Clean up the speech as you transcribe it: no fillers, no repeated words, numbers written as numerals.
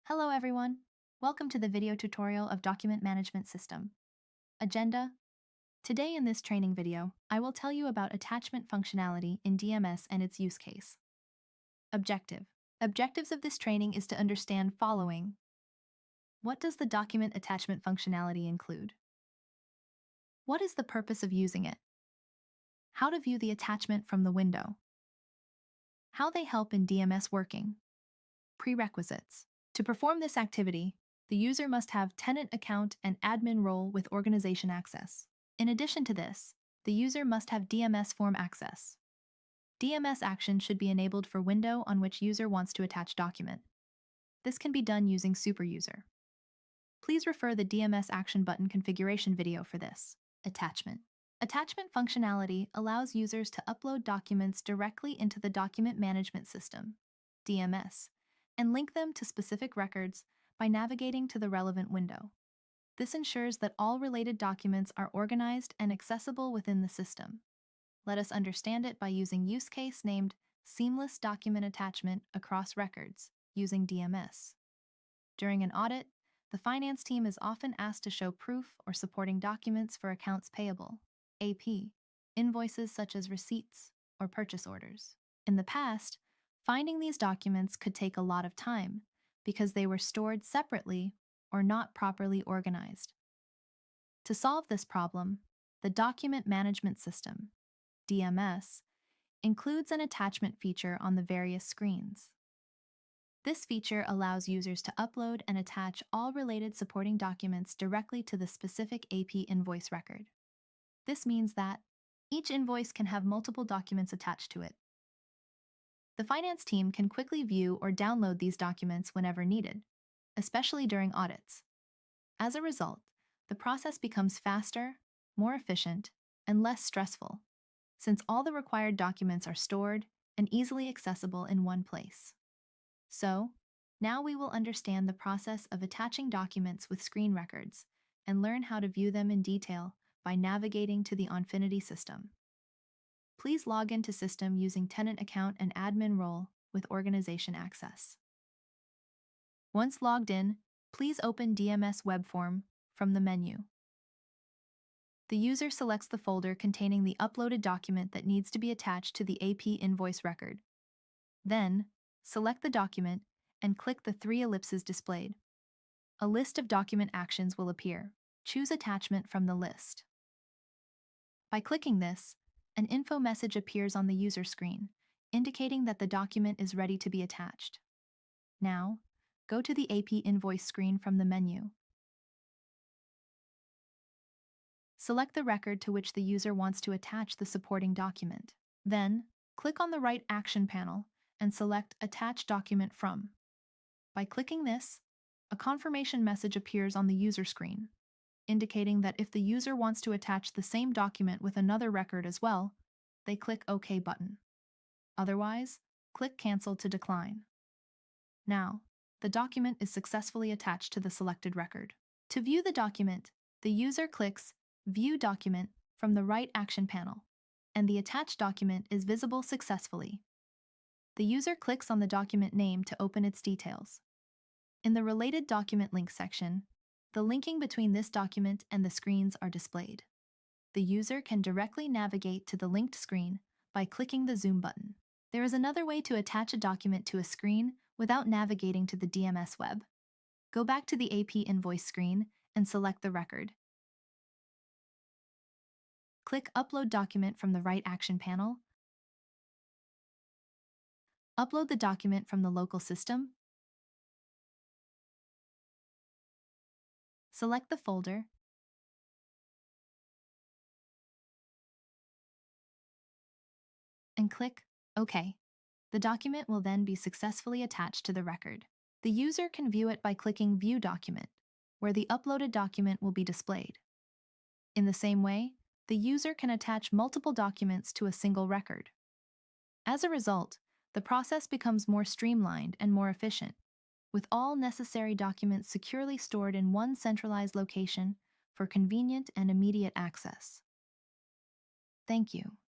Hello everyone. Welcome to the video tutorial of Document Management System. Agenda. Today in this training video, I will tell you about attachment functionality in DMS and its use case. Objective. Objectives of this training is to understand following. What does the document attachment functionality include? What is the purpose of using it? How to view the attachment from the window. How they help in DMS working. Prerequisites. To perform this activity, the user must have tenant account and admin role with organization access. In addition to this, the user must have DMS form access. DMS action should be enabled for window on which user wants to attach document. This can be done using superuser. Please refer the DMS action button configuration video for this. Attachment. Attachment functionality allows users to upload documents directly into the document management system, DMS, and link them to specific records by navigating to the relevant window. This ensures that all related documents are organized and accessible within the system. Let us understand it by using use case named Seamless Document Attachment Across Records using DMS. During an audit, the finance team is often asked to show proof or supporting documents for accounts payable, AP, invoices such as receipts or purchase orders. In the past, finding these documents could take a lot of time because they were stored separately or not properly organized. To solve this problem, the Document Management System, DMS, includes an attachment feature on the various screens. This feature allows users to upload and attach all related supporting documents directly to the specific AP invoice record. This means that each invoice can have multiple documents attached to it. The finance team can quickly view or download these documents whenever needed, especially during audits. As a result, the process becomes faster, more efficient, and less stressful, since all the required documents are stored and easily accessible in one place. So, now we will understand the process of attaching documents with screen records and learn how to view them in detail by navigating to the Onfinity system. Please log into system using tenant account and admin role with organization access. Once logged in, please open DMS web form from the menu. The user selects the folder containing the uploaded document that needs to be attached to the AP invoice record. Then, select the document and click the 3 ellipses displayed. A list of document actions will appear. Choose attachment from the list. By clicking this, an info message appears on the user screen, indicating that the document is ready to be attached. Now, go to the AP invoice screen from the menu. Select the record to which the user wants to attach the supporting document. Then, click on the right action panel and select Attach Document From. By clicking this, a confirmation message appears on the user screen, indicating that if the user wants to attach the same document with another record as well, they click OK button. Otherwise, click Cancel to decline. Now, the document is successfully attached to the selected record. To view the document, the user clicks View Document from the right action panel, and the attached document is visible successfully. The user clicks on the document name to open its details. In the Related Document Link section, the linking between this document and the screens are displayed. The user can directly navigate to the linked screen by clicking the Zoom button. There is another way to attach a document to a screen without navigating to the DMS web. Go back to the AP invoice screen and select the record. Click Upload Document from the right action panel. Upload the document from the local system. Select the folder. And click OK. The document will then be successfully attached to the record. The user can view it by clicking View Document, where the uploaded document will be displayed. In the same way, the user can attach multiple documents to a single record. As a result, the process becomes more streamlined and more efficient, with all necessary documents securely stored in one centralized location for convenient and immediate access. Thank you.